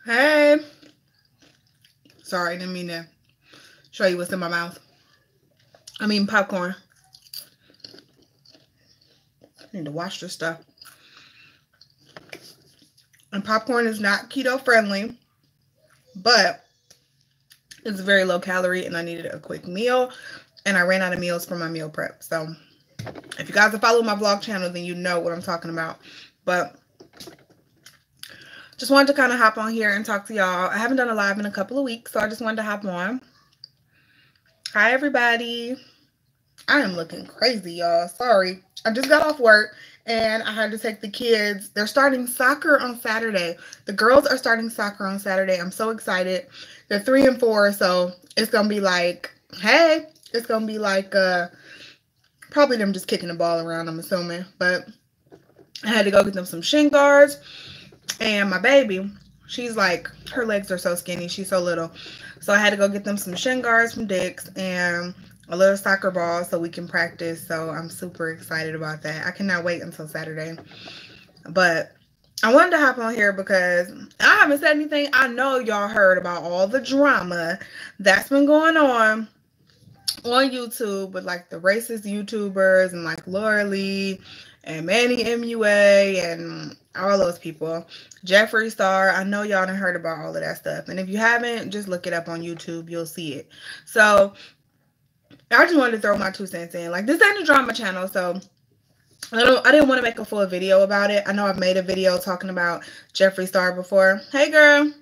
Hey. Sorry, didn't mean to show you what's in my mouth. I'm eating popcorn. I need to wash this stuff. And popcorn is not keto friendly, but it's very low calorie and I needed a quick meal and I ran out of meals for my meal prep. So if you guys are following my vlog channel, then you know what I'm talking about. But just wanted to kind of hop on here and talk to y'all. I haven't done a live in a couple of weeks, so I just wanted to hop on. Hi, everybody. I am looking crazy, y'all. Sorry. I just got off work and I had to take the kids. They're starting soccer on Saturday. The girls are starting soccer on Saturday. I'm so excited. They're 3 and 4, so it's going to be like, hey, it's going to be like probably them just kicking the ball around, I'm assuming. But I had to go get them some shin guards. And my baby, she's like, her legs are so skinny. She's so little. So I had to go get them some shin guards from Dick's and a little soccer ball so we can practice. So I'm super excited about that. I cannot wait until Saturday. But I wanted to hop on here because I haven't said anything. I know y'all heard about all the drama that's been going on YouTube with like the racist YouTubers and like Laura Lee and Manny MUA and all those people. Jeffree Star. I know y'all done heard about all of that stuff. And if you haven't, just look it up on YouTube. You'll see it. So I just wanted to throw my 2 cents in. Like, this ain't a drama channel, so I didn't want to make a full video about it. I know I've made a video talking about Jeffree Star before. Hey, girl.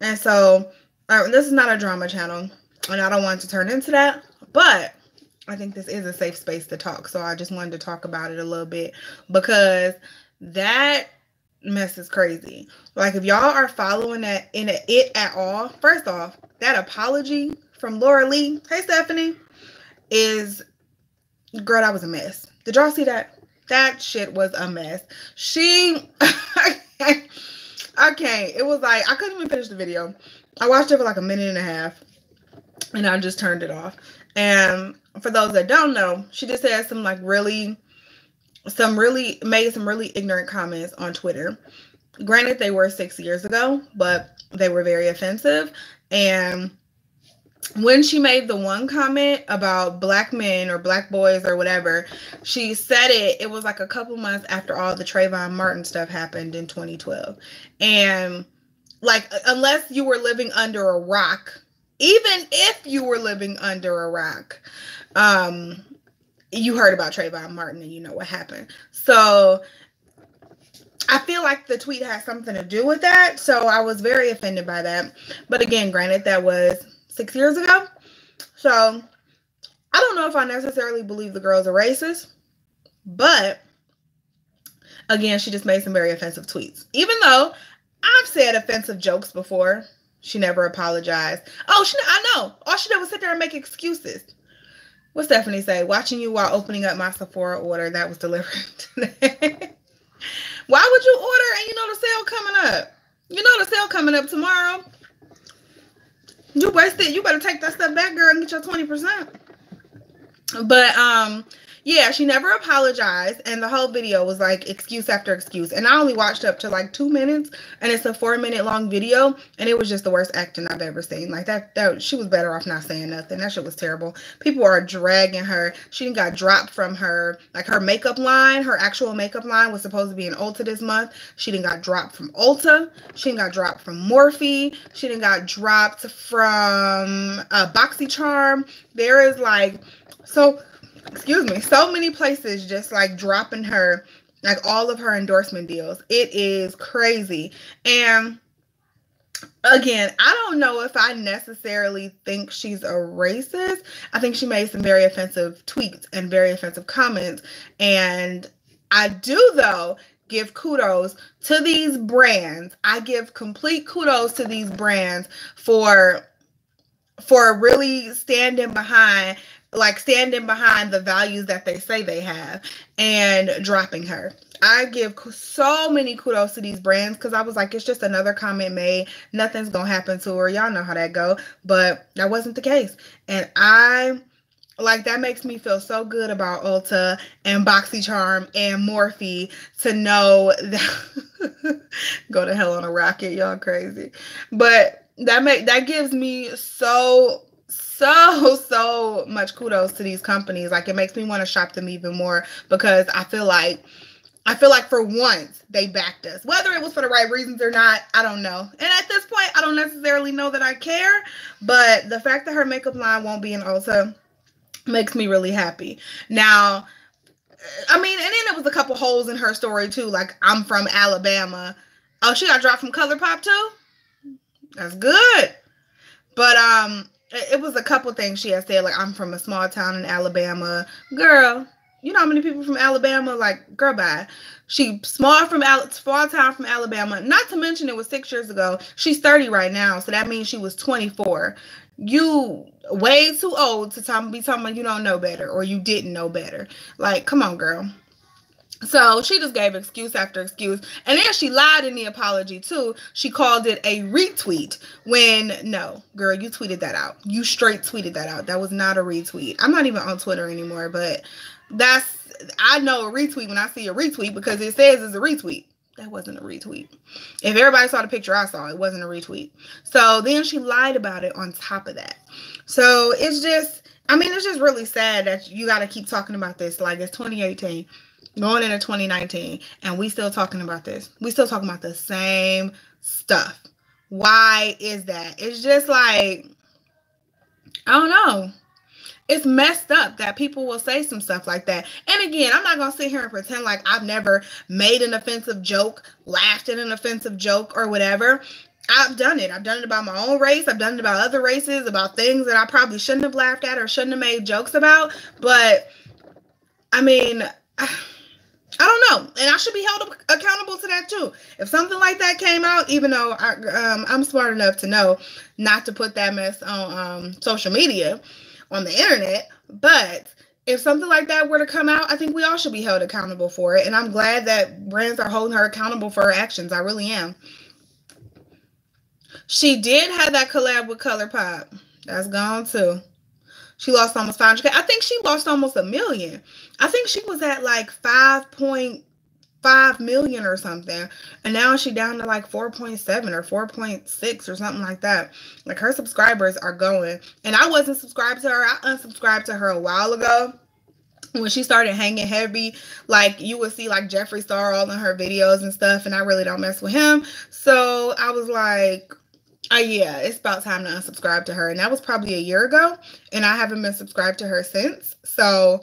And so this is not a drama channel, and I don't want to turn into that. But I think this is a safe space to talk. So I just wanted to talk about it a little bit because that mess is crazy. Like, if y'all are following that in it at all, first off, that apology from Laura Lee, hey Stephanie, is, girl, that was a mess. Did y'all see that? That shit was a mess. I can't. It was like, I couldn't even finish the video. I watched it for like a minute and a half and I just turned it off. And for those that don't know, she just said made some really ignorant comments on Twitter. Granted, they were 6 years ago, but they were very offensive. And when she made the one comment about black men or black boys or whatever, she said it was like a couple months after all the Trayvon Martin stuff happened in 2012. And like, unless you were living under a rock, even if you were living under a rock, you heard about Trayvon Martin and you know what happened. So I feel like the tweet has something to do with that. So I was very offended by that. But again, granted, that was 6 years ago. So I don't know if I necessarily believe the girl's a racist. But again, she just made some very offensive tweets. Even though I've said offensive jokes before, she never apologized. Oh, I know. All she did was sit there and make excuses. What Stephanie say? Watching you while opening up my Sephora order that was delivered today. Why would you order and you know the sale coming up? You know the sale coming up tomorrow. You wasted. You better take that stuff back, girl, and get your 20%. But yeah, she never apologized, and the whole video was like excuse after excuse. And I only watched up to like 2 minutes, and it's a 4-minute long video, and it was just the worst acting I've ever seen. Like that she was better off not saying nothing. That shit was terrible. People are dragging her. She got dropped from her, like her makeup line. Her actual makeup line was supposed to be in Ulta this month. She didn't got dropped from Ulta. She didn't got dropped from Morphe. She didn't got dropped from BoxyCharm. There is like so many places just like dropping her, like all of her endorsement deals. It is crazy. And again, I don't know if I necessarily think she's a racist. I think she made some very offensive tweets and very offensive comments. And I do, though, give kudos to these brands. I give complete kudos to these brands for really standing behind the values that they say they have and dropping her. I give so many kudos to these brands because I was like, it's just another comment made. Nothing's going to happen to her. Y'all know how that go. But that wasn't the case. And that makes me feel so good about Ulta and BoxyCharm and Morphe to know that Go to hell on a rocket, y'all crazy. But that gives me so much kudos to these companies. Like, it makes me want to shop them even more, because I feel like for once they backed us. Whether it was for the right reasons or not, I don't know. And at this point, I don't necessarily know that I care. But the fact that her makeup line won't be in Ulta makes me really happy. Now, I mean, and then there was a couple holes in her story too. Like, I'm from Alabama. Oh, she got dropped from ColourPop too? That's good. But it was a couple things she had said, like, I'm from a small town in Alabama. Girl, you know how many people from Alabama? Like, girl, bye. She small town from Alabama. Not to mention it was 6 years ago. She's 30 right now, so that means she was 24. You way too old to be talking about you don't know better, or you didn't know better. Like, come on, girl. So she just gave excuse after excuse. And then she lied in the apology too. She called it a retweet, when no, girl, you tweeted that out. You straight tweeted that out. That was not a retweet. I'm not even on Twitter anymore, but I know a retweet when I see a retweet, because it says it's a retweet. That wasn't a retweet. If everybody saw the picture I saw, it wasn't a retweet. So then she lied about it on top of that. So it's just, I mean, it's just really sad that you got to keep talking about this. Like, it's 2018. Going into 2019, and we still talking about this. We still talking about the same stuff. Why is that? It's just like, I don't know. It's messed up that people will say some stuff like that. And again, I'm not going to sit here and pretend like I've never made an offensive joke, laughed at an offensive joke, or whatever. I've done it. I've done it about my own race. I've done it about other races, about things that I probably shouldn't have laughed at or shouldn't have made jokes about. But, I mean, I don't know, and I should be held accountable to that too. If something like that came out, even though I'm smart enough to know not to put that mess on social media, on the internet, but if something like that were to come out, I think we all should be held accountable for it. And I'm glad that brands are holding her accountable for her actions. I really am. She did have that collab with ColourPop. That's gone too. She lost almost 500K. I think she lost almost $1 million. I think she was at like 5.5 million or something. And now she down to like 4.7 or 4.6 or something like that. Like, her subscribers are going. And I wasn't subscribed to her. I unsubscribed to her a while ago. When she started hanging heavy, like, you would see like Jeffree Star all in her videos and stuff. And I really don't mess with him. So I was like, oh yeah, it's about time to unsubscribe to her. And that was probably a year ago. And I haven't been subscribed to her since. So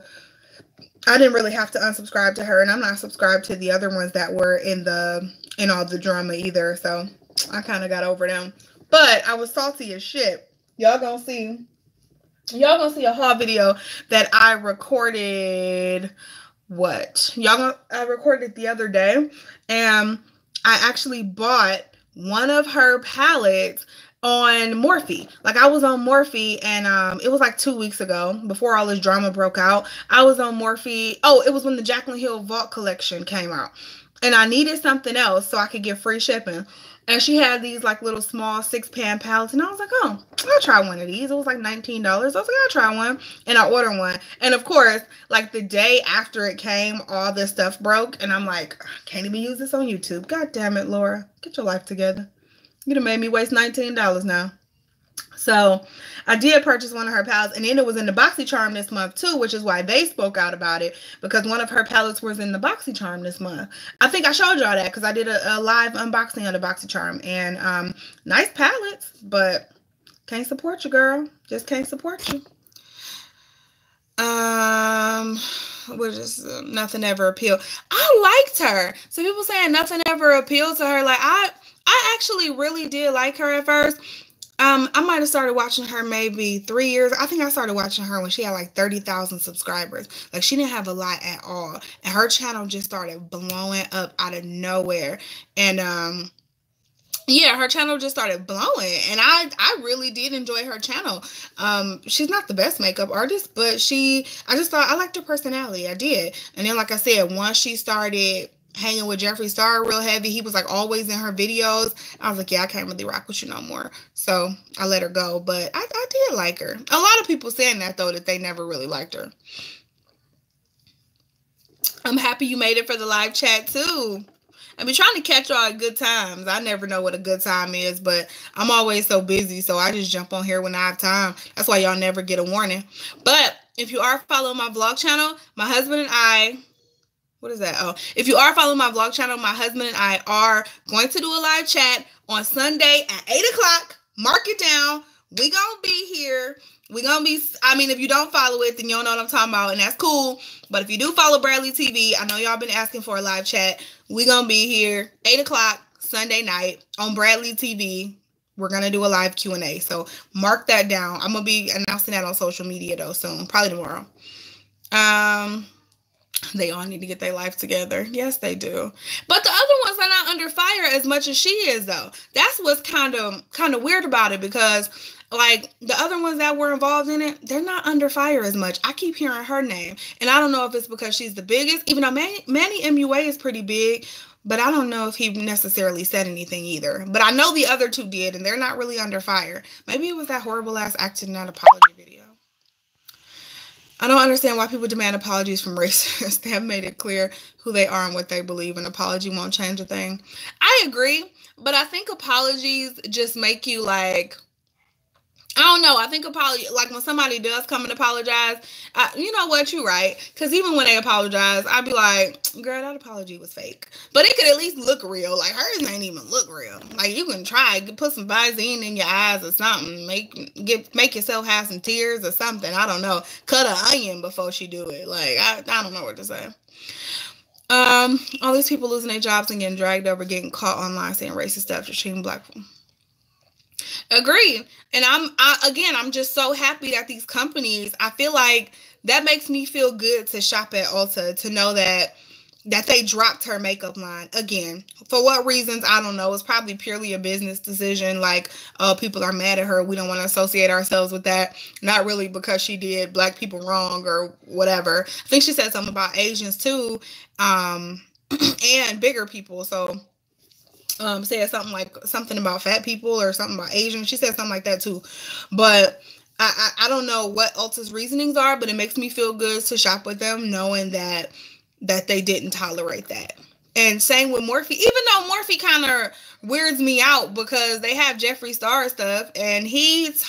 I didn't really have to unsubscribe to her. And I'm not subscribed to the other ones that were in all the drama either. So I kind of got over them. But I was salty as shit. Y'all gonna see a haul video that I recorded. I recorded the other day. And I actually bought one of her palettes on Morphe. Like, I was on Morphe, and it was like 2 weeks ago, before all this drama broke out. I was on Morphe. Oh, it was when the Jaclyn Hill Vault collection came out, and I needed something else so I could get free shipping. And she had these like little small 6-pan palettes, and I was like, oh, I'll try one of these. It was like $19. I was like, I'll try one, and I ordered one. And of course, like, the day after it came, all this stuff broke, and I'm like, I can't even use this on YouTube. God damn it, Laura, get your life together. You done made me waste $19 now. So I did purchase one of her palettes, and then it was in the BoxyCharm this month too, which is why they spoke out about it, because one of her palettes was in the BoxyCharm this month. I think I showed y'all that because I did a live unboxing of the BoxyCharm, and nice palettes, but can't support you, girl. Just can't support you. Nothing ever appealed. I liked her. So people saying nothing ever appealed to her. Like, I actually really did like her at first. I might have started watching her maybe 3 years. I think I started watching her when she had like 30,000 subscribers. Like, she didn't have a lot at all. And her channel just started blowing up out of nowhere. And yeah, her channel just started blowing. And I really did enjoy her channel. She's not the best makeup artist, but I just thought I liked her personality. I did. And then, like I said, once she started hanging with Jeffree Star real heavy, he was like always in her videos. I was like, yeah, I can't really rock with you no more. So I let her go. But I did like her. A lot of people saying that though, that they never really liked her. I'm happy you made it for the live chat too. I be trying to catch y'all at good times. I never know what a good time is, but I'm always so busy, so I just jump on here when I have time. That's why y'all never get a warning. But if you are following my vlog channel, my husband and I, what is that? Oh, if you are following my vlog channel, my husband and I are going to do a live chat on Sunday at 8 o'clock. Mark it down. We gonna be here. We gonna be, I mean, if you don't follow it, then you don't know what I'm talking about, and that's cool. But if you do follow Bradley TV, I know y'all been asking for a live chat. We gonna be here 8 o'clock Sunday night on Bradley TV. We're gonna do a live Q&A. So mark that down. I'm gonna be announcing that on social media though soon, probably tomorrow. They all need to get their life together. Yes, they do. But the other ones are not under fire as much as she is, though. That's what's kind of weird about it, because like the other ones that were involved in it, they're not under fire as much. I keep hearing her name, and I don't know if it's because she's the biggest, even though Manny MUA is pretty big, but I don't know if he necessarily said anything either. But I know the other two did, and they're not really under fire. Maybe it was that horrible ass acting in that apology video. I don't understand why people demand apologies from racists. They have made it clear who they are and what they believe. An apology won't change a thing. I agree, but I think apologies just make you like, I don't know. I think apology, like when somebody does come and apologize, you know what, you're right. Because even when they apologize, I'd be like, girl, that apology was fake. But it could at least look real. Like hers ain't even look real. Like you can try, put some Visine in your eyes or something. Make yourself have some tears or something. I don't know. Cut an onion before she do it. Like, I don't know what to say. All these people losing their jobs and getting dragged over, getting caught online saying racist stuff to treating black people. Agreed. And I'm just so happy that these companies, I feel like that makes me feel good to shop at Ulta, to know that they dropped her makeup line again. For what reasons, I don't know. It's probably purely a business decision. Like, oh, people are mad at her. We don't want to associate ourselves with that. Not really because she did black people wrong or whatever. I think she said something about Asians too, and bigger people. So said something about fat people or something about Asians. She said something like that too. But I don't know what Ulta's reasonings are, but it makes me feel good to shop with them knowing that they didn't tolerate that. And same with Morphe, even though Morphe kind of weirds me out because they have Jeffree Star stuff and he's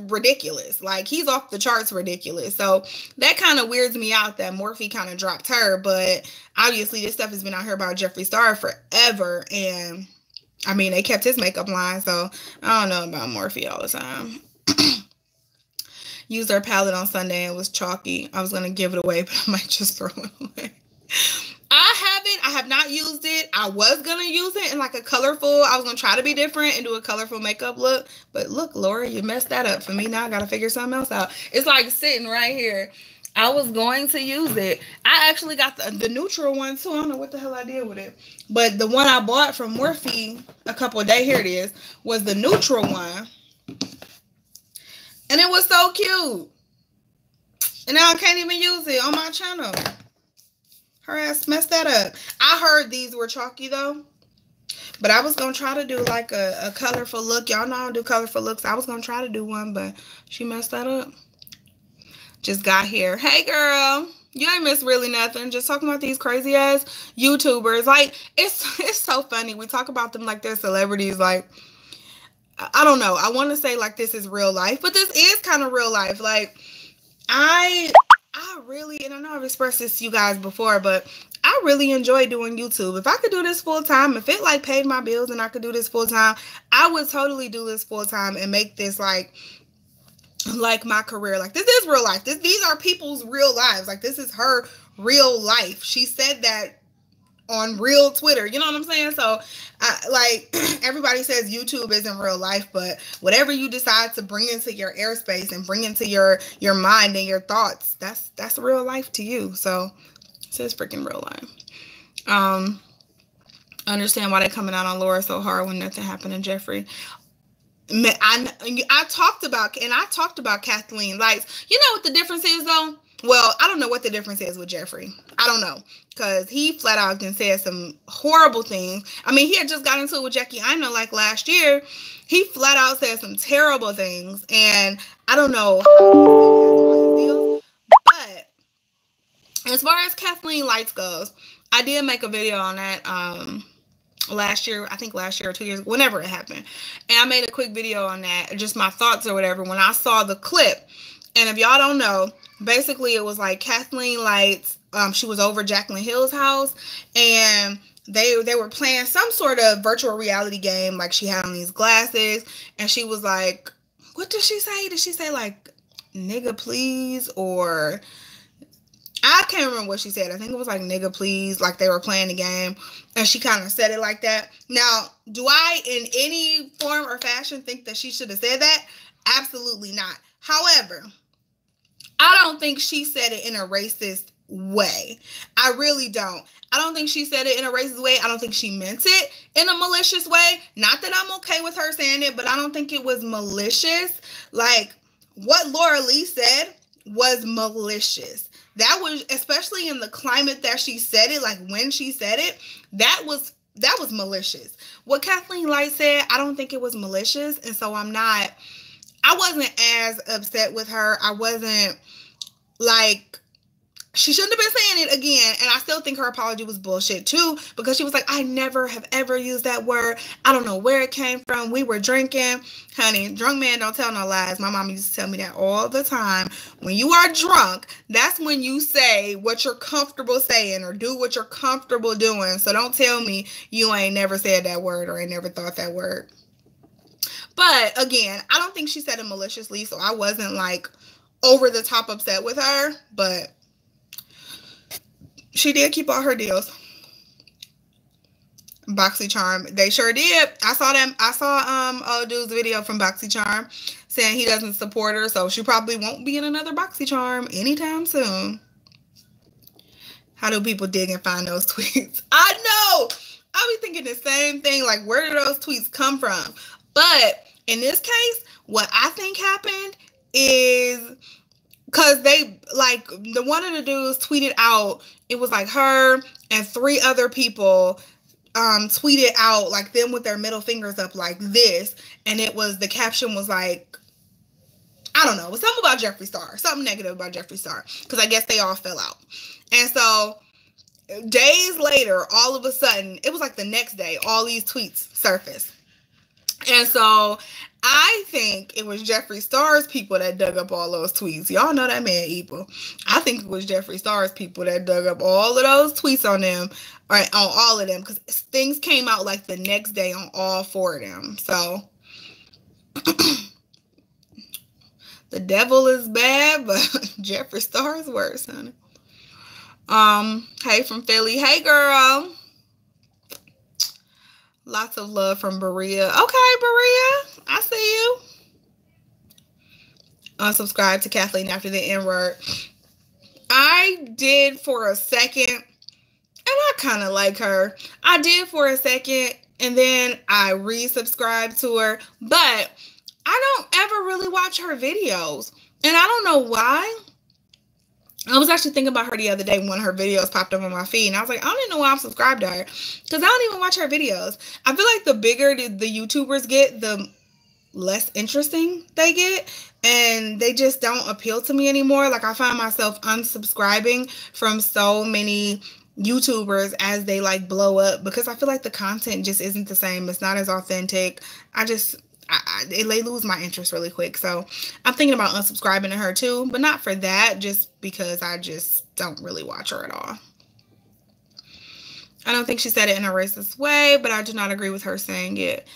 ridiculous. Like, he's off the charts ridiculous. So that kind of weirds me out that Morphe kind of dropped her. But obviously this stuff has been out here about Jeffree Star forever. And I mean, they kept his makeup line. So I don't know about Morphe all the time. Used her palette on Sunday and it was chalky. I was going to give it away, but I might just throw it away. I have not used it. I was going to use it in like a colorful, I was going to try to be different and do a colorful makeup look. But look, Laura, you messed that up for me. Now I got to figure something else out. It's like sitting right here. I was going to use it. I actually got the neutral one too. I don't know what the hell I did with it. But the one I bought from Morphe a couple of days, here it is, was the neutral one. And it was so cute. And now I can't even use it on my channel. Her ass messed that up. I heard these were chalky though. But I was going to try to do like a colorful look. Y'all know I don't do colorful looks. I was going to try to do one, but she messed that up. Just got here. Hey girl. You ain't missed really nothing. Just talking about these crazy ass YouTubers. Like, it's so funny. We talk about them like they're celebrities. Like, I don't know. I want to say like this is real life, but this is kind of real life. Like, I really, and I know I've expressed this to you guys before, but I really enjoy doing YouTube. If I could do this full time, if it like paid my bills and I could do this full time, I would totally do this full time and make this like my career. Like, this is real life. These are people's real lives. Like, this is her real life. She said that on real Twitter, you know what I'm saying? So like everybody says YouTube isn't real life, but whatever you decide to bring into your airspace and bring into your mind and your thoughts, that's real life to you. So it's freaking real life. I understand why they're coming out on Laura so hard when nothing happened to Jeffree. I talked about Kathleen Lights. You know what the difference is though? Well, I don't know what the difference is with Jeffree. I don't know. Because he flat out and said some horrible things. I mean, he had just got into it with Jackie Aina like last year. He flat out said some terrible things. And I don't know how he feels. But as far far as Kathleen Lights goes, I did make a video on that last year or 2 years, whenever it happened. And I made a quick video on that, just my thoughts or whatever, when I saw the clip. And if y'all don't know, basically it was like Kathleen Lights, she was over Jaclyn Hill's house, and they were playing some sort of virtual reality game. Like, she had on these glasses, and she was like, what did she say? Did she say like, nigga please? Or I can't remember what she said. I think it was like, nigga please, like they were playing the game, and she kind of said it like that. Now, do I in any form or fashion think that she should have said that? Absolutely not. However, I don't think she said it in a racist way. I really don't. I don't think she said it in a racist way. I don't think she meant it in a malicious way. Not that I'm okay with her saying it, but I don't think it was malicious. Like, what Laura Lee said was malicious. That was, especially in the climate that she said it, like when she said it, that was malicious. What Kathleen Light said, I don't think it was malicious. And so I wasn't as upset with her. I wasn't like, she shouldn't have been saying it again. And I still think her apology was bullshit too, because she was like, I never have ever used that word. I don't know where it came from. We were drinking. Honey, drunk man don't tell no lies. My mom used to tell me that all the time. When you are drunk, that's when you say what you're comfortable saying or do what you're comfortable doing. So don't tell me you ain't never said that word or ain't never thought that word. But again, I don't think she said it maliciously, so I wasn't like over the top upset with her, but she did keep all her deals. BoxyCharm, they sure did. I saw old dude's video from BoxyCharm saying he doesn't support her, so she probably won't be in another BoxyCharm anytime soon. How do people dig and find those tweets? I know! I'll be thinking the same thing, like, where did those tweets come from? But in this case, what I think happened is, because they, like, one of the dudes tweeted out, it was like her and 3 other people tweeted out, like, them with their middle fingers up like this. And it was, the caption was like, I don't know, it was something about Jeffree Star. Something negative about Jeffree Star. Because I guess they all fell out. And so, days later, all of a sudden, it was like the next day, all these tweets surfaced. And so, I think it was Jeffree Star's people that dug up all those tweets. Y'all know that man evil. I think it was Jeffree Star's people that dug up all of those tweets on them, or on all of them, because things came out like the next day on all 4 of them. So, the devil is bad, but Jeffree Star is worse, honey. Hey from Philly. Hey, girl. Lots of love from Berea. Okay, Berea. I see you. Unsubscribe to Kathleen after the N-word. I did for a second, and I kind of like her. I did for a second, and then I resubscribed to her. But I don't ever really watch her videos. And I don't know why. I was actually thinking about her the other day when one of her videos popped up on my feed. And I was like, I don't even know why I'm subscribed to her. Because I don't even watch her videos. I feel like the bigger the YouTubers get, the less interesting they get. And they just don't appeal to me anymore. Like, I find myself unsubscribing from so many YouTubers as they, like, blow up. Because I feel like the content just isn't the same. It's not as authentic. They lose my interest really quick. So I'm thinking about unsubscribing to her too, but not for that, just because I just don't really watch her at all. I don't think she said it in a racist way, but I do not agree with her saying it.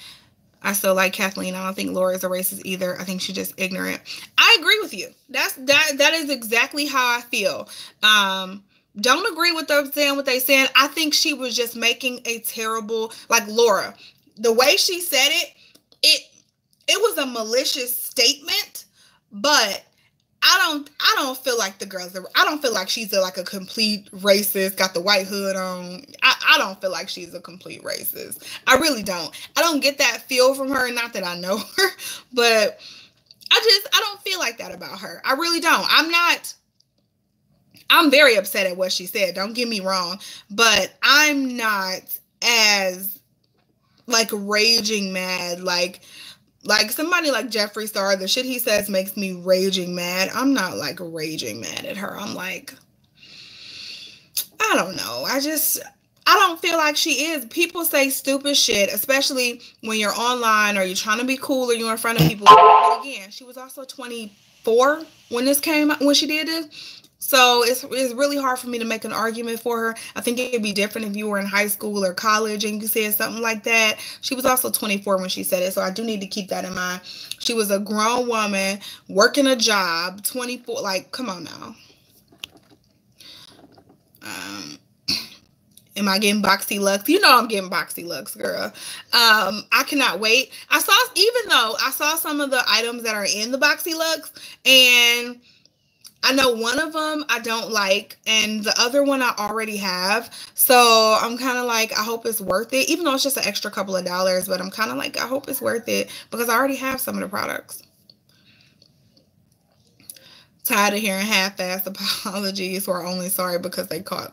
I still like Kathleen. I don't think Laura is a racist either. I think she's just ignorant. I agree with you. That is exactly how I feel. Don't agree with them saying what they said. I think she was just making a terrible, like Laura, the way she said it, it was a malicious statement, but I don't feel like the girls, I don't feel like she's like a complete racist, got the white hood on. I don't feel like she's a complete racist. I really don't. I don't get that feel from her. Not that I know her, but I don't feel like that about her. I really don't. I'm very upset at what she said. Don't get me wrong, but I'm not as like raging mad, like somebody like Jeffree Star, the shit he says makes me raging mad. I'm not like raging mad at her. I'm like, I don't feel like that about her. I really don't. I don't get that feel from her. Not that I know her, but I just don't feel like that about her. I really don't. I don't feel like the girls, I don't feel like she's a complete racist. I really don't. I don't get that feel from her. Not that I know her, but I'm not as like raging mad, like somebody like Jeffree Star, the shit he says makes me raging mad. I'm not like I don't know. I don't feel like she is. People say stupid shit, especially when you're online or you're trying to be cool or you're in front of people. But again, she was also 24 when she did this. So it's really hard for me to make an argument for her. I think it'd be different if you were in high school or college and you said something like that. She was also 24 when she said it, so I do need to keep that in mind. She was a grown woman working a job, 24. Like, come on now. Am I getting boxy looks? You know I'm getting boxy looks, girl. I cannot wait. Even though I saw some of the items that are in the boxy looks, and I know one of them I don't like, and the other one I already have. So I'm kind of like, I hope it's worth it, even though it's just an extra couple of dollars. But I'm kind of like, I hope it's worth it because I already have some of the products. Tired of hearing half-assed apologies or only sorry because they got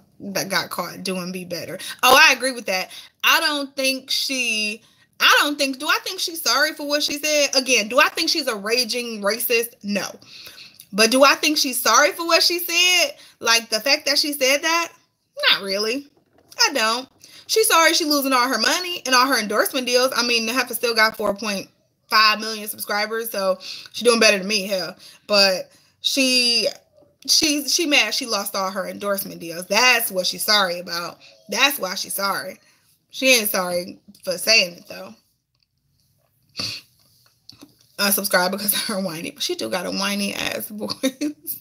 caught doing be better. Oh, I agree with that. Do I think she's sorry for what she said? Again, do I think she's a raging racist? No. But do I think she's sorry for what she said? Like the fact that she said that? Not really. I don't. She's sorry she's losing all her money and all her endorsement deals. I mean, the heifer still got 4.5 million subscribers, so she's doing better than me, hell. But she mad she lost all her endorsement deals. That's what she's sorry about. That's why she's sorry. She ain't sorry for saying it though. Unsubscribe because of her whiny. But she still got a whiny ass voice.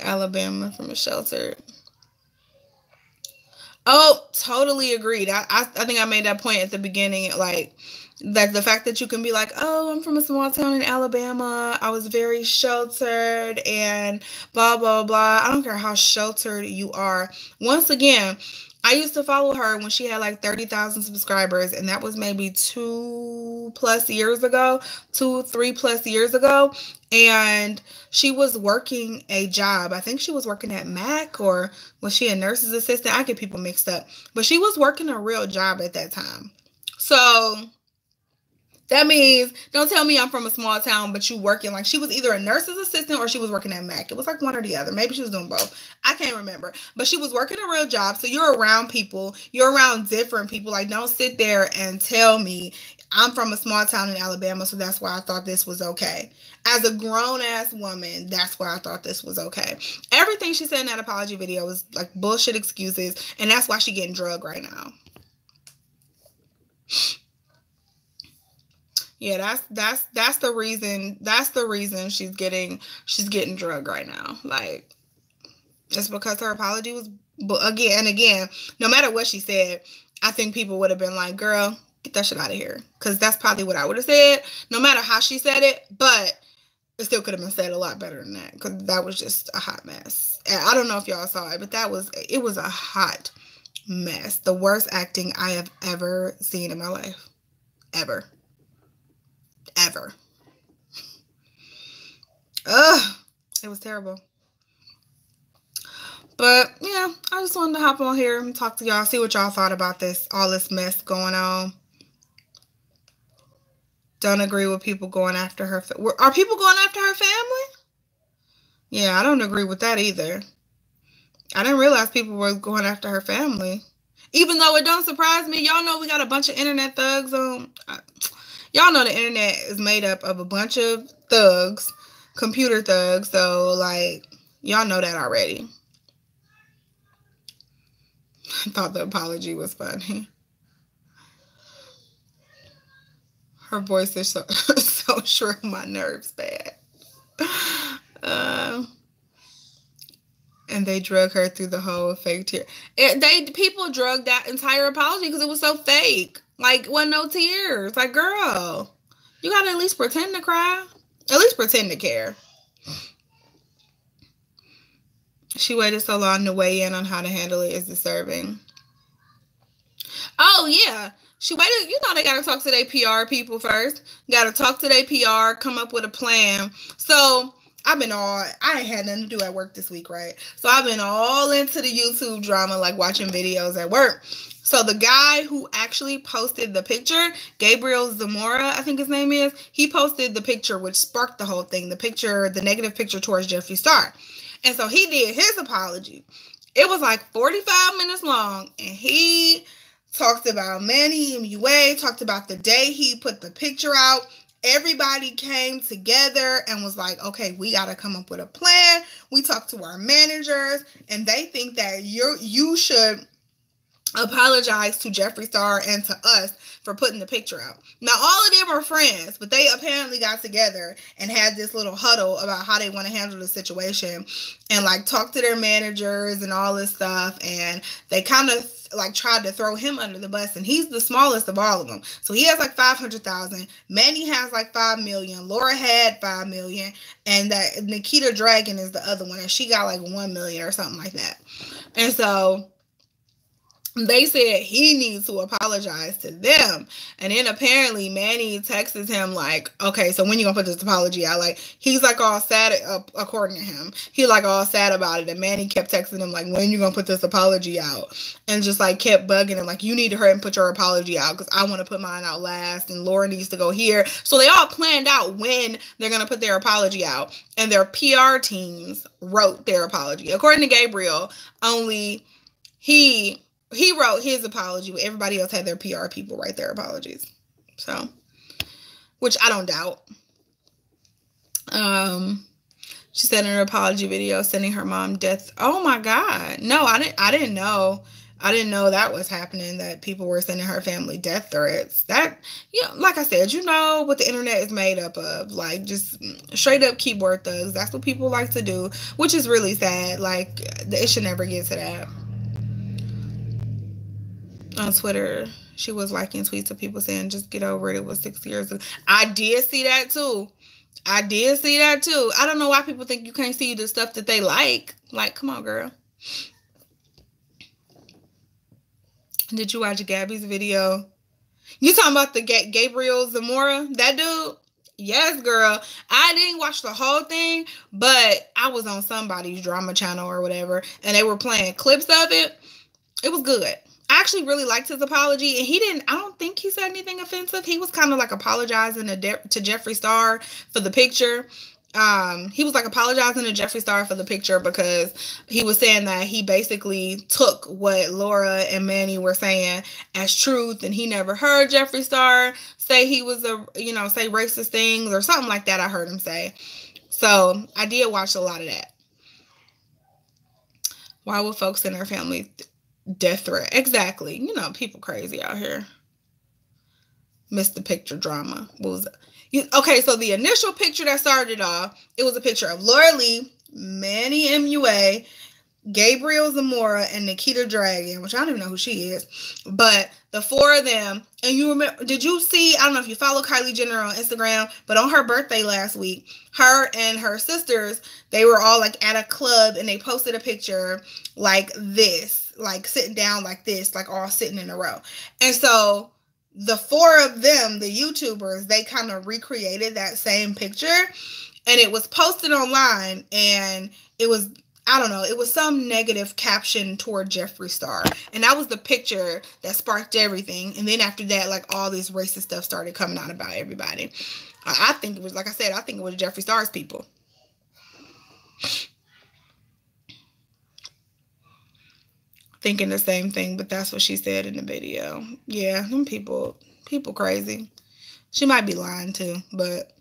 Alabama from a shelter. Oh, totally agreed. I think I made that point at the beginning, like that the fact that you can be like, oh, I'm from a small town in Alabama. I was very sheltered and blah, blah, blah. I don't care how sheltered you are. Once again, I used to follow her when she had like 30,000 subscribers, and that was maybe 3+ years ago. And she was working a job. I think she was working at Mac, or was she a nurse's assistant? I get people mixed up. But she was working a real job at that time. So that means, don't tell me I'm from a small town, but you working, like she was either a nurse's assistant or she was working at Mac. It was like one or the other. Maybe she was doing both. I can't remember. But she was working a real job. So you're around people. You're around different people. Like, don't sit there and tell me I'm from a small town in Alabama, so that's why I thought this was okay. As a grown-ass woman, that's why I thought this was okay. Everything she said in that apology video was like bullshit excuses, and that's why she's getting drugged right now. Yeah, that's the reason. That's the reason she's getting drugged right now. Like, it's because her apology was, again, no matter what she said, I think people would have been like, girl, get that shit out of here. Because that's probably what I would have said, no matter how she said it. But it still could have been said a lot better than that, because that was just a hot mess. And I don't know if y'all saw it, but it was a hot mess. The worst acting I have ever seen in my life. Ever. Ugh, it was terrible. But yeah, I just wanted to hop on here and talk to y'all, see what y'all thought about all this mess going on. Don't agree with people going after her. Are people going after her family? Yeah, I don't agree with that either. I didn't realize people were going after her family. Even though it don't surprise me. Y'all know we got a bunch of internet thugs on. Y'all know the internet is made up of a bunch of thugs, computer thugs. So, like, y'all know that already. I thought the apology was funny. Her voice is so shrill, my nerves bad. And they drug her through the whole fake tear. People drugged that entire apology because it was so fake. Like, wasn't no tears. Like, girl, you gotta at least pretend to cry. At least pretend to care. She waited so long to weigh in on how to handle it is disturbing. Oh, yeah. She waited. You know they got to talk to their PR people first. Got to talk to their PR, come up with a plan. So I ain't had nothing to do at work this week, right? So I've been all into the YouTube drama, like watching videos at work. So the guy who actually posted the picture, Gabriel Zamora, I think his name is, he posted the picture which sparked the whole thing, the picture, the negative picture towards Jeffree Star. And so he did his apology. It was like 45 minutes long, and he talked about Manny MUA, talked about the day he put the picture out. Everybody came together and was like, okay, we got to come up with a plan. We talked to our managers, and they think that you should apologize to Jeffree Star and to us for putting the picture out. Now, all of them are friends, but they apparently got together and had this little huddle about how they want to handle the situation and like talk to their managers and all this stuff. And they kind of like tried to throw him under the bus, and he's the smallest of all of them. So he has like 500,000. Manny has like 5 million. Laura had 5 million, and that Nikita Dragon is the other one, and she got like 1 million or something like that. And so they said he needs to apologize to them. And then apparently Manny texts him like, okay, so when you gonna put this apology out? Like, he's like all sad, according to him. He like all sad about it. And Manny kept texting him like, when you gonna put this apology out? And just like kept bugging him like, you need to hurry and put your apology out because I want to put mine out last. And Laura needs to go here. So they all planned out when they're gonna put their apology out. And their PR teams wrote their apology. According to Gabriel, only he wrote his apology, but everybody else had their PR people write their apologies. So, which I don't doubt. She said in her apology video, sending her mom death. Oh my God. No, I didn't know. I didn't know that was happening, that people were sending her family death threats. That, you know, like I said, you know what the internet is made up of. Like, just straight up keyboard thugs. That's what people like to do, which is really sad. Like, it should never get to that. On Twitter, she was liking tweets of people saying, just get over it. It was 6 years ago. I did see that too. I don't know why people think you can't see the stuff that they like. Like, come on, girl. Did you watch Gabby's video? You talking about the Gabriel Zamora? That dude? Yes, girl. I didn't watch the whole thing, but I was on somebody's drama channel or whatever, and they were playing clips of it. It was good. I actually really liked his apology, and I don't think he said anything offensive. He was kind of like apologizing to Jeffree Star for the picture. He was like apologizing to Jeffree Star for the picture because he was saying that he basically took what Laura and Manny were saying as truth, and he never heard Jeffree Star say he was say racist things or something like that. I heard him say. So I did watch a lot of that. Why would folks in their family death threat? Exactly. You know, people crazy out here. Missed the picture drama. What was it? Okay, so the initial picture that started off, it was a picture of Laura Lee, Manny MUA, Gabriel Zamora, and Nikita Dragon, which I don't even know who she is, but the four of them. And you remember, did you see, I don't know if you follow Kylie Jenner on Instagram, but on her birthday last week, her and her sisters, they were all like at a club, and they posted a picture like this, like sitting down like this, like all sitting in a row. And so the four of them, the YouTubers, they kind of recreated that same picture, and it was posted online, and it was, I don't know, it was some negative caption toward Jeffree Star. And that was the picture that sparked everything. And then after that, like all this racist stuff started coming out about everybody. I think it was, like I said, I think it was Jeffree Star's people. Thinking the same thing, but that's what she said in the video. Yeah, them people crazy. She might be lying too, but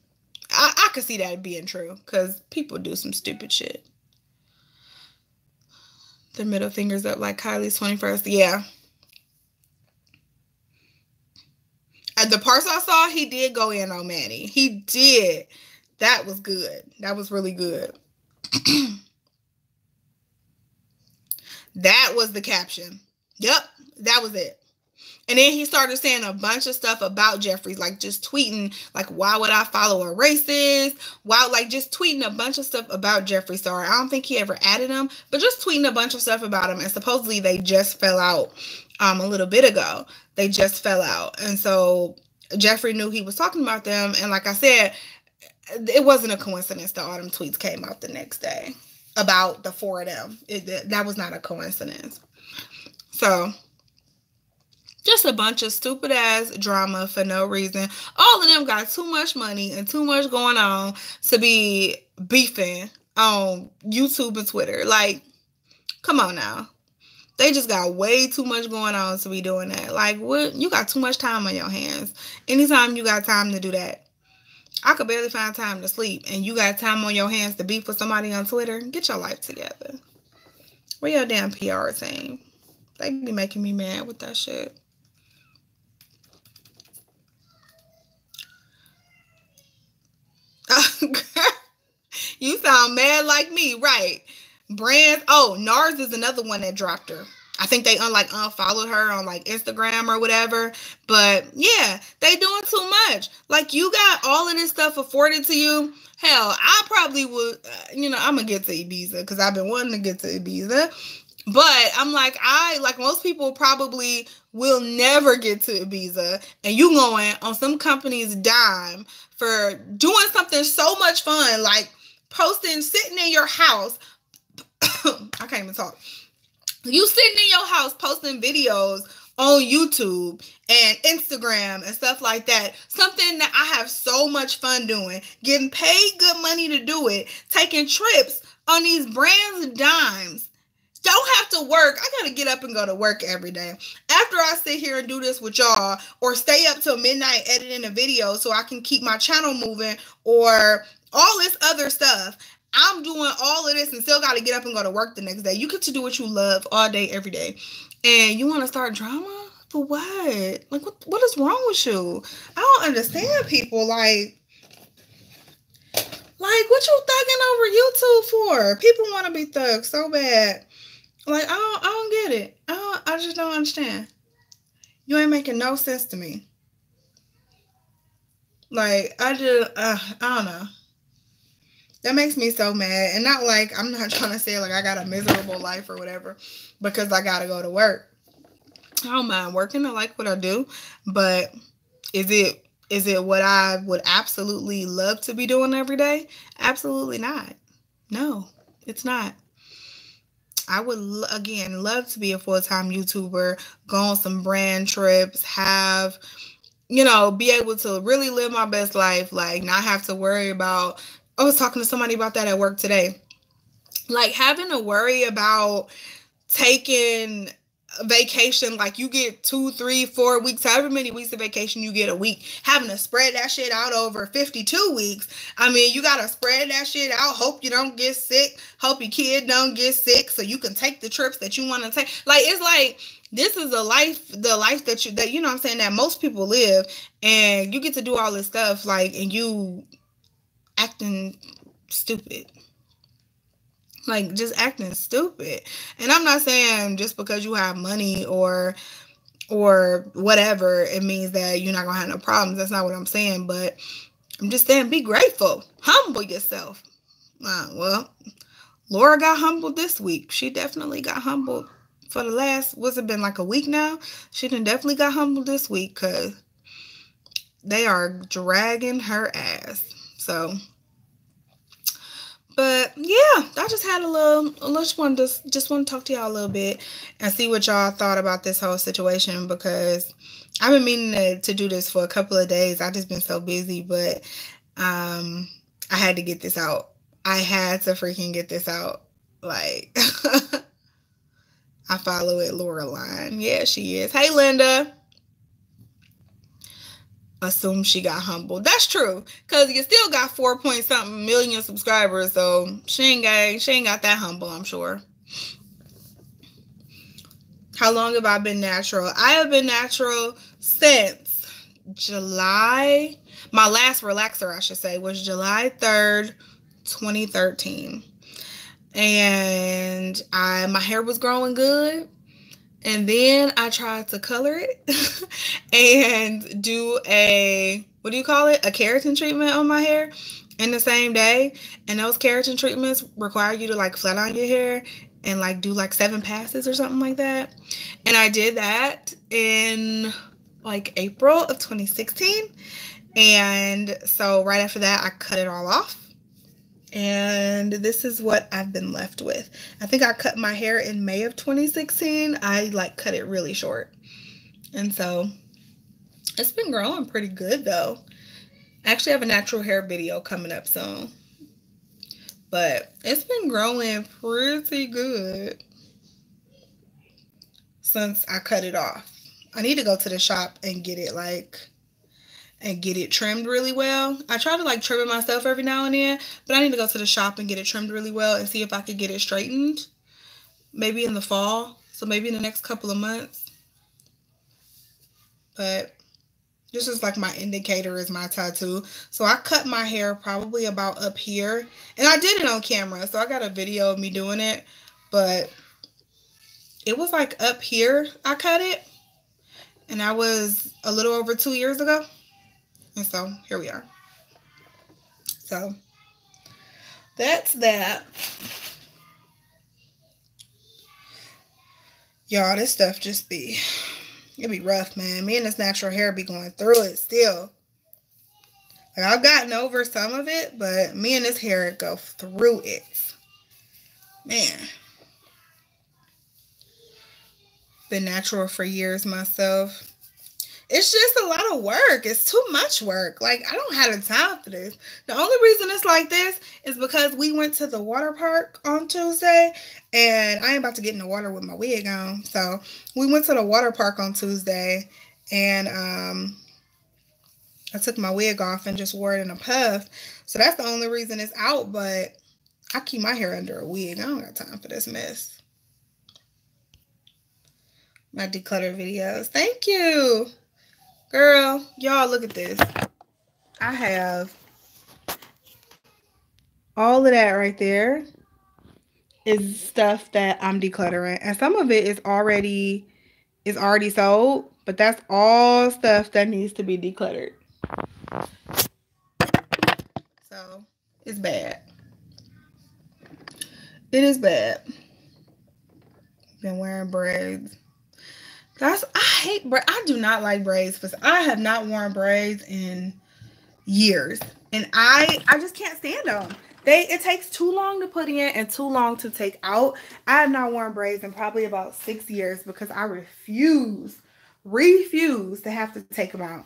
I could see that being true because people do some stupid shit. The middle fingers up like Kylie's 21st. Yeah. At the parts I saw, he did go in on Manny. He did. That was good. That was really good. That was the caption. Yep, that was it. And then he started saying a bunch of stuff about Jeffree, like just tweeting, like, why would I follow a racist? Why, like just tweeting a bunch of stuff about Jeffree Star. I don't think he ever added him, but just tweeting a bunch of stuff about him. And supposedly they just fell out a little bit ago. They just fell out. And so Jeffree knew he was talking about them. And like I said, it wasn't a coincidence that all them tweets came out the next day about the four of them. That was not a coincidence. So Just a bunch of stupid ass drama for no reason. All of them got too much money and too much going on to be beefing on YouTube and Twitter. Like, come on now. They just got way too much going on to be doing that. Like, what? You got too much time on your hands. Anytime you got time to do that. I could barely find time to sleep, and you got time on your hands to beef with somebody on Twitter. Get your life together. Where your damn PR team? They be making me mad with that shit. You sound mad like me, right? Brands. Oh, NARS is another one that dropped her. I think they unfollowed her on like Instagram or whatever. But yeah, they doing too much. Like, you got all of this stuff afforded to you. Hell, I probably would, I'm going to get to Ibiza because I've been wanting to get to Ibiza. But I'm like most people probably will never get to Ibiza. And you going on some company's dime for doing something so much fun. Like posting, sitting in your house. I can't even talk. You sitting in your house posting videos on YouTube and Instagram and stuff like that. Something that I have so much fun doing. Getting paid good money to do it. Taking trips on these brands' dimes. Don't have to work. I got to get up and go to work every day. After I sit here and do this with y'all or stay up till midnight editing a video so I can keep my channel moving or all this other stuff. I'm doing all of this and still got to get up and go to work the next day. You get to do what you love all day, every day. And you want to start drama? For what? Like, what is wrong with you? I don't understand people. Like what you thugging over YouTube for? People want to be thugs so bad. Like, I don't get it. I just don't understand. You ain't making no sense to me. Like, I don't know. That makes me so mad. And not like, I'm not trying to say like I got a miserable life or whatever because I got to go to work. I don't mind working. I like what I do. But is it what I would absolutely love to be doing every day? Absolutely not. No, it's not. I would, again, love to be a full-time YouTuber, go on some brand trips, have, be able to really live my best life, like not have to worry about, I was talking to somebody about that at work today. Like having to worry about taking vacation, like you get 2, 3, 4 weeks, however many weeks of vacation you get a week, having to spread that shit out over 52 weeks. I mean, you got to spread that shit out. Hope you don't get sick. Hope your kid don't get sick so you can take the trips that you want to take. Like, it's like, this is the life that you know what I'm saying, that most people live, and you get to do all this stuff, like, and you acting stupid. Like, just acting stupid. And I'm not saying just because you have money or whatever, it means that you're not going to have no problems. That's not what I'm saying. But I'm just saying, be grateful. Humble yourself. Well, Laura got humbled this week. She definitely got humbled for the last, what's it been, like a week now? She done definitely got humbled this week because they are dragging her ass. So... But yeah, I just had just want to talk to y'all a little bit and see what y'all thought about this whole situation, because I've been meaning to do this for a couple of days. I've just been so busy, but I had to get this out. I had to freaking get this out. Like, I follow it, Laura Line. Yeah, she is. Hey, Linda. Assume she got humbled. That's true, because you still got 4-point-something million subscribers, so she ain't got that humble, I'm sure. How long have I been natural? I have been natural since July. My last relaxer, I should say, was July 3rd, 2013. And my hair was growing good. And then I tried to color it and do a keratin treatment on my hair in the same day. And those keratin treatments require you to like flat on your hair and like do like 7 passes or something like that. And I did that in like April of 2016. And so right after that, I cut it all off. And this is what I've been left with. I think I cut my hair in May of 2016. I like cut it really short. And so it's been growing pretty good though. I actually have a natural hair video coming up soon. But it's been growing pretty good since I cut it off. I need to go to the shop and get it trimmed really well. I try to like trim it myself every now and then, but I need to go to the shop and get it trimmed really well and see if I could get it straightened. Maybe in the fall. So maybe in the next couple of months. But this is like my indicator is my tattoo. So I cut my hair probably about up here. And I did it on camera. So I got a video of me doing it. But it was like up here I cut it. And that was a little over 2 years ago. And so here we are. So that's that. Y'all, this stuff just be... It'd be rough, man. Me and this natural hair be going through it still. Like, I've gotten over some of it, but me and this hair go through it. Man. Been natural for years myself. It's just a lot of work. It's too much work. Like, I don't have the time for this. The only reason it's like this is because we went to the water park on Tuesday, and I ain't about to get in the water with my wig on. So we went to the water park on Tuesday, and I took my wig off and just wore it in a puff. So that's the only reason it's out, but I keep my hair under a wig. I don't got time for this mess. My declutter videos. Thank you. Girl, y'all look at this. I have all of that right there is stuff that I'm decluttering. And some of it is already sold, but that's all stuff that needs to be decluttered. So it's bad. It is bad. Been wearing braids. I do not like braids, because I have not worn braids in years. And I just can't stand them. It takes too long to put in and too long to take out. I have not worn braids in probably about 6 years because I refuse to have to take them out.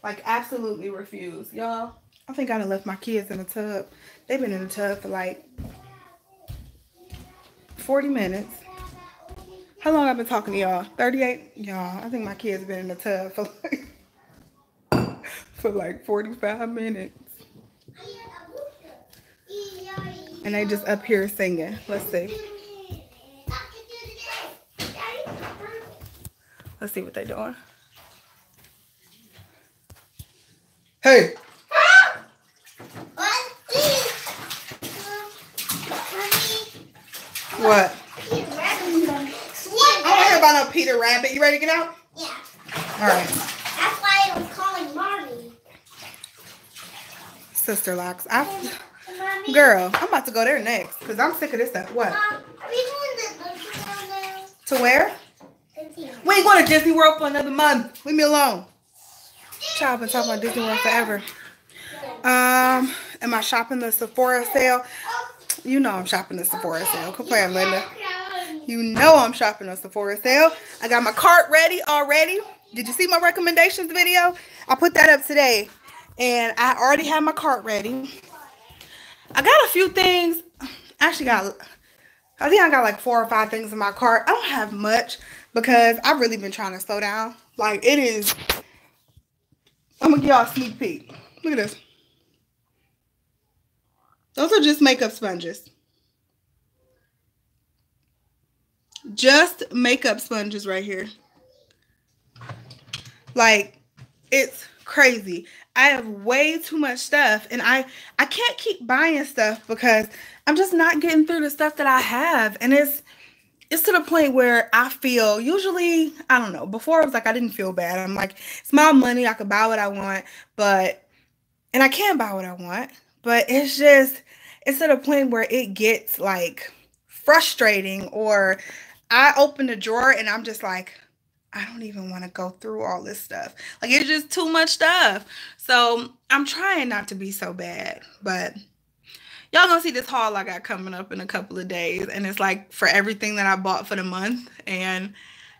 Like, absolutely refuse. Y'all, I think I done left my kids in the tub. They've been in the tub for like 40 minutes. How long I've been talking to y'all? 38? Y'all, I think my kids have been in the tub for like 45 minutes. And they just up here singing. Let's see. Let's see what they're doing. Hey! What? I don't hear about no Peter Rabbit. You ready to get out? Yeah. All right. That's why I was calling Marty. Sister Locks. Girl, I'm about to go there next because I'm sick of this stuff. What? Are we doing the now? To where? We ain't going to Disney World for another month. Leave me alone. Child, been talking about Disney World forever. Am I shopping the Sephora sale? You know I'm shopping the Sephora sale. Quit playing, Linda. You know I'm shopping the Sephora sale. I got my cart ready already. Did you see my recommendations video? I put that up today. And I already have my cart ready. I got a few things. I think I got like 4 or 5 things in my cart. I don't have much because I've really been trying to slow down. Like, it is. I'm going to give y'all a sneak peek. Look at this. Those are just makeup sponges. Just makeup sponges right here. Like, it's crazy. I have way too much stuff, and I can't keep buying stuff because I'm just not getting through the stuff that I have. And it's to the point where I feel, usually, I don't know, before it was like I didn't feel bad. I'm like, it's my money, I could buy what I want, and I can buy what I want, but it's to the point where it gets like frustrating, or I open the drawer and I'm just like, I don't even want to go through all this stuff. Like, it's just too much stuff. So I'm trying not to be so bad, but y'all gonna see this haul I got coming up in a couple of days. And it's like for everything that I bought for the month. And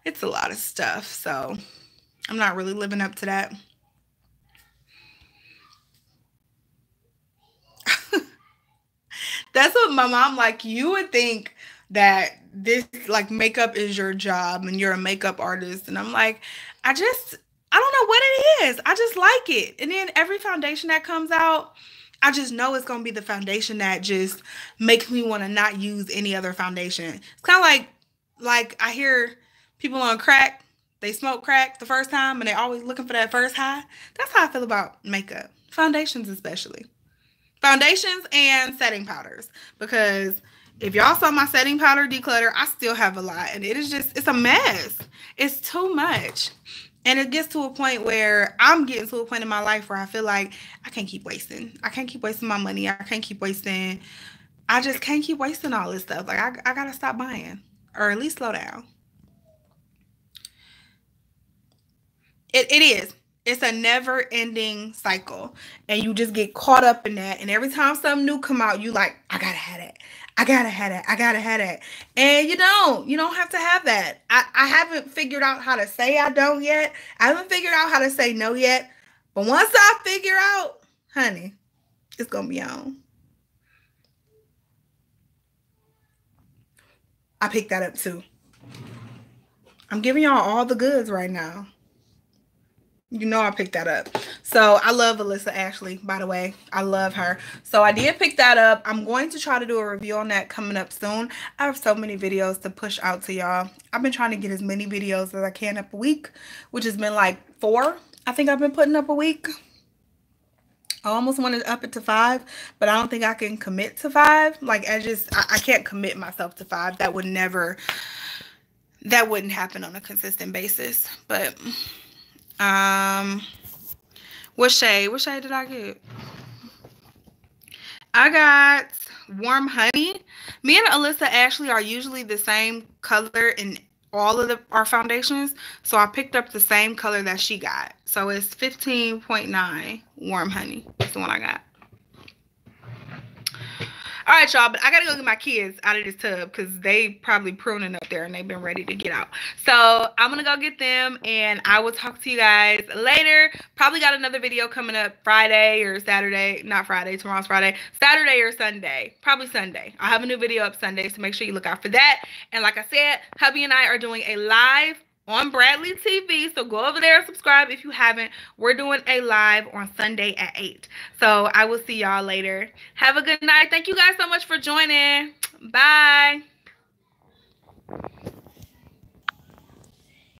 It's a lot of stuff, so I'm not really living up to that. That's what my mom, like, you would think that this, like, makeup is your job and you're a makeup artist. And I'm like, I don't know what it is. I just like it. And then every foundation that comes out, I just know it's going to be the foundation that just makes me want to not use any other foundation. It's kind of like I hear people on crack, they smoke crack the first time and they're always looking for that first high. That's how I feel about makeup. Foundations especially. Foundations and setting powders, because if y'all saw my setting powder declutter, I still have a lot, and it's a mess. It's too much, and it gets to a point where I'm getting to a point in my life where I feel like I can't keep wasting. I can't keep wasting my money. I just can't keep wasting all this stuff. Like, I gotta stop buying, or at least slow down. It is. It's a never-ending cycle, and you just get caught up in that. And every time something new come out, you like, I gotta have it. I gotta have it. I gotta have it. And you don't have to have that. I haven't figured out how to say I don't yet. I haven't figured out how to say no yet. But once I figure out, honey, it's gonna be on. I picked that up too. I'm giving y'all all the goods right now. You know I picked that up. So I love Alyssa Ashley, by the way. I love her. So I did pick that up. I'm going to try to do a review on that coming up soon. I have so many videos to push out to y'all. I've been trying to get as many videos as I can up a week, which has been like 4. I think I've been putting up a week. I almost wanted to up it to 5, but I don't think I can commit to 5. Like, I can't commit myself to 5. That wouldn't happen on a consistent basis. But what shade did I get? I got Warm Honey. Me and Alyssa Ashley are usually the same color in all of our foundations, so I picked up the same color that she got. So it's 15.9 Warm Honey. That's the one I got. All right, y'all, but I gotta go get my kids out of this tub because they probably pruning up there and they've been ready to get out. So I'm gonna go get them, and I will talk to you guys later. Probably got another video coming up Friday or Saturday. Not Friday, tomorrow's Friday. Saturday or Sunday. Probably Sunday. I'll have a new video up Sunday, so make sure you look out for that. And like I said, hubby and I are doing a live on Bradley TV, so go over there and subscribe if you haven't. We're doing a live on Sunday at 8. So I will see y'all later. Have a good night. Thank you guys so much for joining. Bye.